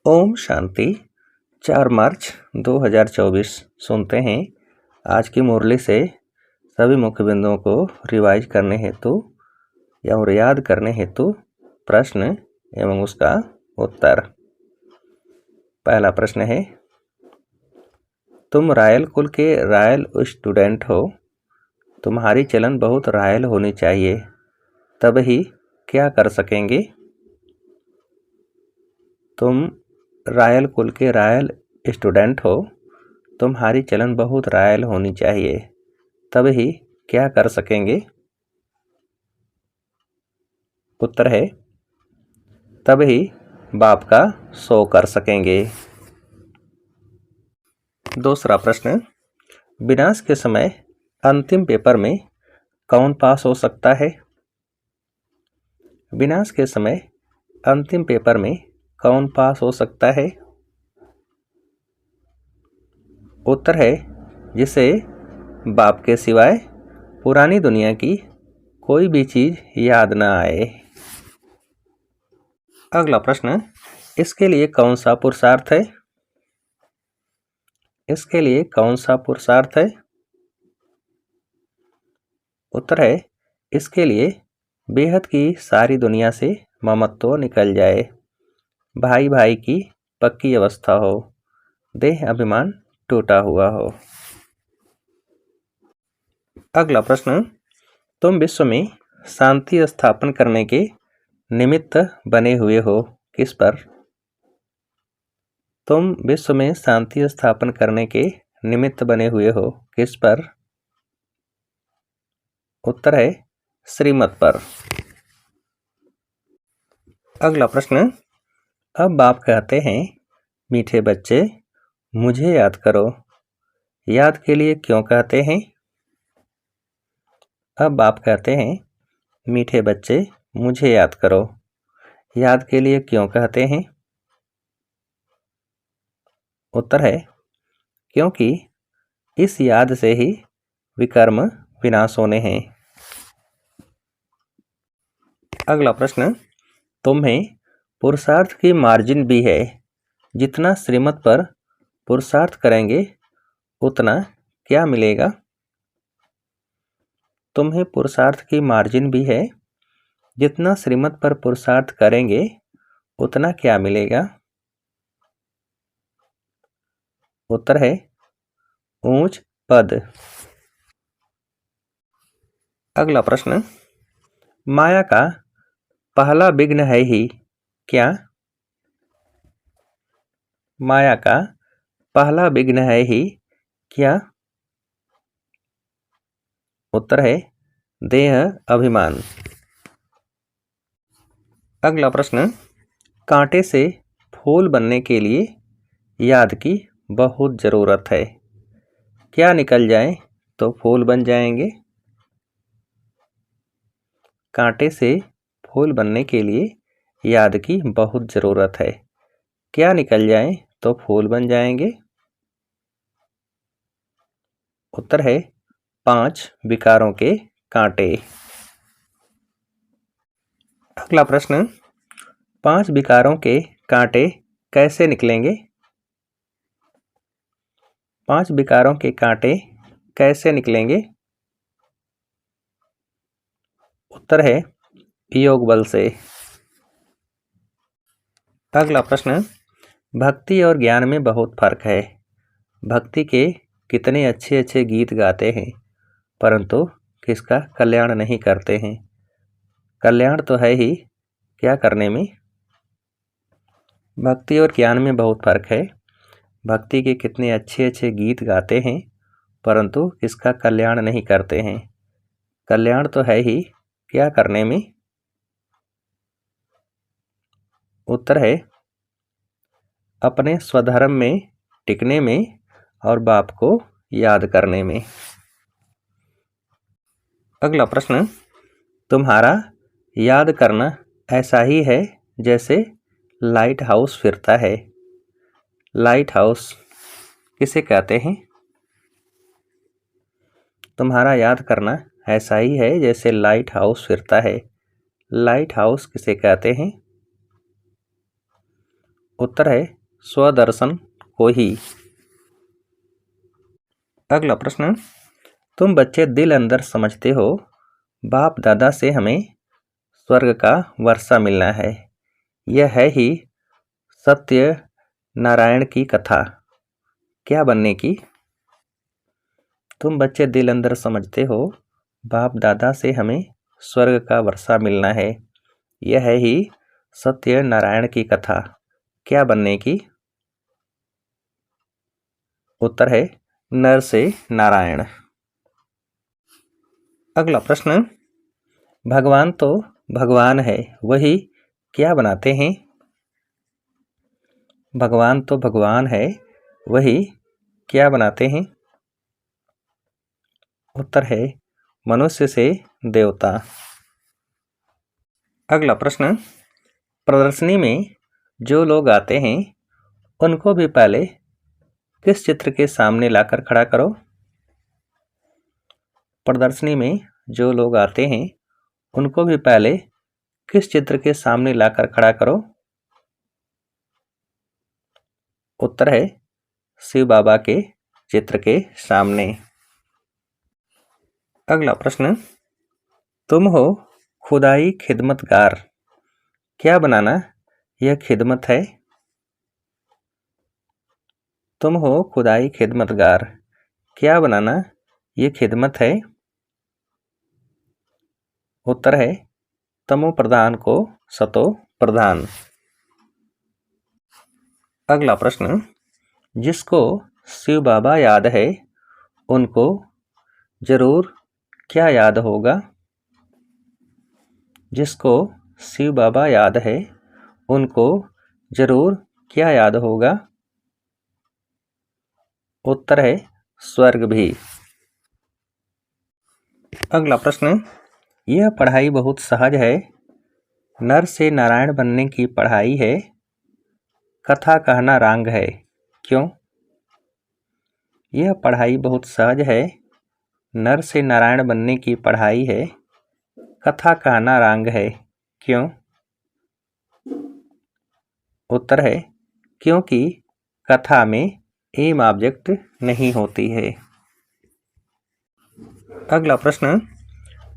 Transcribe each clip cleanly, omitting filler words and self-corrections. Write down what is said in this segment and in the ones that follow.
ओम शांति। 4 मार्च 2024 सुनते हैं आज की मुरली से सभी मुख्य बिंदुओं को रिवाइज करने हेतु या और याद करने हेतु प्रश्न एवं उसका उत्तर। पहला प्रश्न है, तुम रॉयल कुल के रॉयल स्टूडेंट हो, तुम्हारी चलन बहुत रॉयल होनी चाहिए, तब ही क्या कर सकेंगे? तुम रॉयल कुल के रॉयल स्टूडेंट हो, तुम्हारी चलन बहुत रॉयल होनी चाहिए, तब ही क्या कर सकेंगे? उत्तर है, तब ही बाप का शो कर सकेंगे। दूसरा प्रश्न, विनाश के समय अंतिम पेपर में कौन पास हो सकता है? विनाश के समय अंतिम पेपर में कौन पास हो सकता है? उत्तर है, जिसे बाप के सिवाय पुरानी दुनिया की कोई भी चीज याद ना आए। अगला प्रश्न, इसके लिए कौन सा पुरुषार्थ है? इसके लिए कौन सा पुरुषार्थ है? उत्तर है, इसके लिए बेहद की सारी दुनिया से ममत्व निकल जाए, भाई भाई की पक्की अवस्था हो, देह अभिमान टूटा हुआ हो। अगला प्रश्न, तुम विश्व में शांति स्थापन करने के निमित्त बने हुए हो, किस पर? तुम विश्व में शांति स्थापन करने के निमित्त बने हुए हो, किस पर? उत्तर है, श्रीमत पर। अगला प्रश्न, अब बाप कहते हैं, मीठे बच्चे मुझे याद करो, याद के लिए क्यों कहते हैं? अब बाप कहते हैं, मीठे बच्चे मुझे याद करो, याद के लिए क्यों कहते हैं? उत्तर है, क्योंकि इस याद से ही विकर्म विनाश होने हैं। अगला प्रश्न, तुम्हें पुरुषार्थ की मार्जिन भी है, जितना श्रीमत पर पुरुषार्थ करेंगे उतना क्या मिलेगा? तुम्हें पुरुषार्थ की मार्जिन भी है, जितना श्रीमत पर पुरुषार्थ करेंगे उतना क्या मिलेगा? उत्तर है, ऊंच पद। अगला प्रश्न, माया का पहला विघ्न है ही क्या? माया का पहला विघ्न है ही क्या? उत्तर है, देह अभिमान। अगला प्रश्न, कांटे से फूल बनने के लिए याद की बहुत जरूरत है, क्या निकल जाए तो फूल बन जाएंगे? कांटे से फूल बनने के लिए याद की बहुत जरूरत है, क्या निकल जाए तो फूल बन जाएंगे? उत्तर है, 5 विकारों के कांटे। अगला प्रश्न, 5 विकारों के कांटे कैसे निकलेंगे? 5 विकारों के कांटे कैसे निकलेंगे? उत्तर है, योग बल से। अगला प्रश्न, भक्ति और ज्ञान में बहुत फर्क है, भक्ति के कितने अच्छे अच्छे गीत गाते हैं, परंतु किसका कल्याण नहीं करते हैं? कल्याण तो है ही, क्या करने में? भक्ति और ज्ञान में बहुत फर्क है, भक्ति के कितने अच्छे अच्छे गीत गाते हैं, परंतु किसका कल्याण नहीं करते हैं? कल्याण तो है ही, क्या करने में? उत्तर है, अपने स्वधर्म में टिकने में और बाप को याद करने में। अगला प्रश्न, तुम्हारा याद करना ऐसा ही है जैसे लाइट हाउस फिरता है। लाइट हाउस किसे कहते हैं? तुम्हारा याद करना ऐसा ही है जैसे लाइट हाउस फिरता है, लाइट हाउस किसे कहते हैं? उत्तर है स्वदर्शन को ही। अगला प्रश्न, तुम बच्चे दिल अंदर समझते हो बाप दादा से हमें स्वर्ग का वर्षा मिलना है, यह है ही सत्य नारायण की कथा, क्या बनने की? तुम बच्चे दिल अंदर समझते हो बाप दादा से हमें स्वर्ग का वर्षा मिलना है, यह है ही सत्य नारायण की कथा, क्या बनने की? उत्तर है नर से नारायण। अगला प्रश्न, भगवान तो भगवान है, वही क्या बनाते हैं? भगवान तो भगवान है, वही क्या बनाते हैं? उत्तर है मनुष्य से देवता। अगला प्रश्न, प्रदर्शनी में जो लोग आते हैं उनको भी पहले किस चित्र के सामने लाकर खड़ा करो? प्रदर्शनी में जो लोग आते हैं उनको भी पहले किस चित्र के सामने लाकर खड़ा करो? उत्तर है शिव बाबा के चित्र के सामने। अगला प्रश्न, तुम हो खुदाई खिदमतगार, क्या बनाना यह खिदमत है? तुम हो खुदाई खिदमतगार, क्या बनाना ये खिदमत है? उत्तर है तमो प्रधान को सतो प्रधान। अगला प्रश्न, जिसको शिव बाबा याद है उनको जरूर क्या याद होगा? जिसको शिव बाबा याद है उनको जरूर क्या याद होगा? उत्तर है स्वर्ग भी। अगला प्रश्न, यह पढ़ाई बहुत सहज है, नर से नारायण बनने की पढ़ाई है, कथा कहना रांग है, क्यों? यह पढ़ाई बहुत सहज है, नर से नारायण बनने की पढ़ाई है, कथा कहना रांग है, क्यों? उत्तर है क्योंकि कथा में एम ऑब्जेक्ट नहीं होती है। अगला प्रश्न,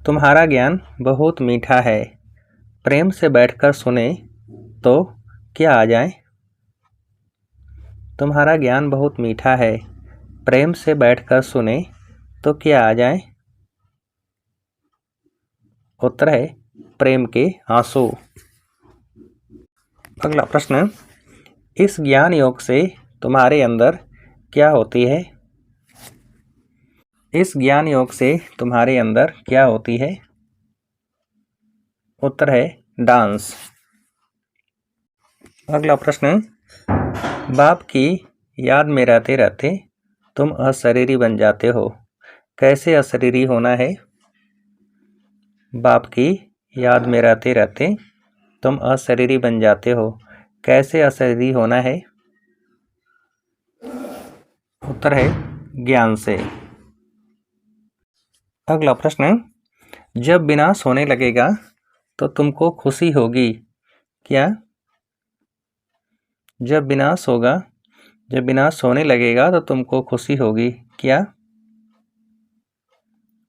तुम्हारा ज्ञान बहुत मीठा है, प्रेम से बैठकर सुने तो क्या आ जाए? तुम्हारा ज्ञान बहुत मीठा है, प्रेम से बैठकर सुने तो क्या आ जाए? उत्तर है प्रेम के आंसू। अगला प्रश्न, इस ज्ञान योग से तुम्हारे अंदर क्या होती है? इस ज्ञान योग से तुम्हारे अंदर क्या होती है? उत्तर है डांस। अगला प्रश्न, बाप की याद में रहते रहते तुम अशरीरी बन जाते हो, कैसे अशरीरी होना है? बाप की याद में रहते रहते तुम अशरीरी बन जाते हो, कैसे अशरीरी होना है? उत्तर है ज्ञान से। अगला प्रश्न, जब विनाश होने लगेगा तो तुमको खुशी होगी, क्या? जब विनाश होने लगेगा तो तुमको खुशी होगी, क्या?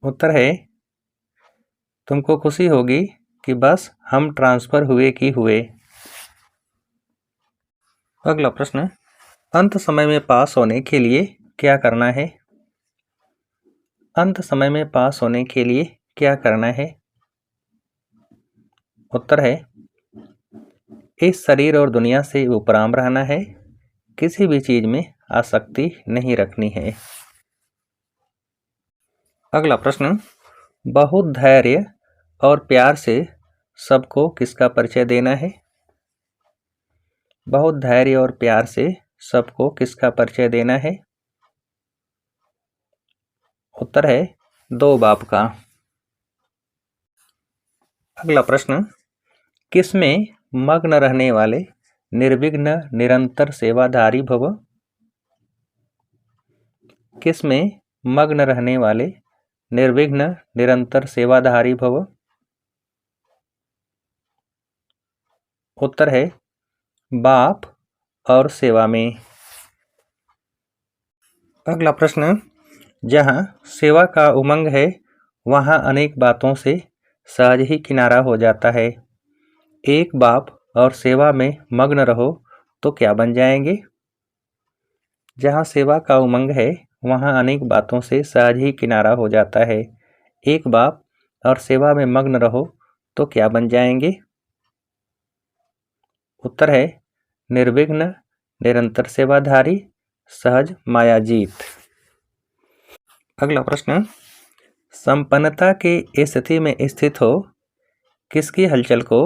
उत्तर है तुमको खुशी होगी कि बस हम ट्रांसफर हुए कि हुए। अगला प्रश्न, अंत समय में पास होने के लिए क्या करना है? अंत समय में पास होने के लिए क्या करना है? उत्तर है इस शरीर और दुनिया से उपराम रहना है, किसी भी चीज में आसक्ति नहीं रखनी है। अगला प्रश्न, बहुत धैर्य और प्यार से सबको किसका परिचय देना है? बहुत धैर्य और प्यार से सबको किसका परिचय देना है? उत्तर है दो बाप का। अगला प्रश्न, किसमें मग्न रहने वाले निर्विघ्न निरंतर सेवाधारी भव? किसमें मग्न रहने वाले निर्विघ्न निरंतर सेवाधारी भव? उत्तर है बाप और सेवा में। अगला प्रश्न, जहाँ सेवा का उमंग है वहाँ अनेक बातों से सहज ही किनारा हो जाता है। एक बाप और सेवा में मग्न रहो तो क्या बन जाएंगे? जहाँ सेवा का उमंग है वहाँ अनेक बातों से सहज ही किनारा हो जाता है। एक बाप और सेवा में मग्न रहो तो क्या बन जाएंगे? उत्तर है निर्विघ्न, निरंतर सेवाधारी, सहज मायाजीत। अगला प्रश्न, संपन्नता की स्थिति में स्थित हो किसकी हलचल को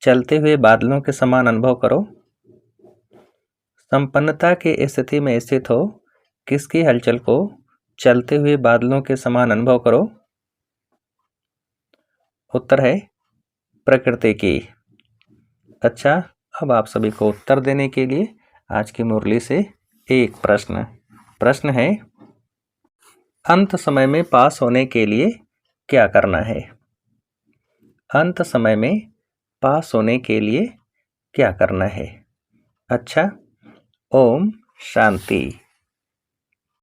चलते हुए बादलों के समान अनुभव करो? संपन्नता की स्थिति में स्थित हो किसकी हलचल को चलते हुए बादलों के समान अनुभव करो? उत्तर है प्रकृति की। अच्छा, अब आप सभी को उत्तर देने के लिए आज की मुरली से एक प्रश्न है, अंत समय में पास होने के लिए क्या करना है? अंत समय में पास होने के लिए क्या करना है? अच्छा, ओम शांति।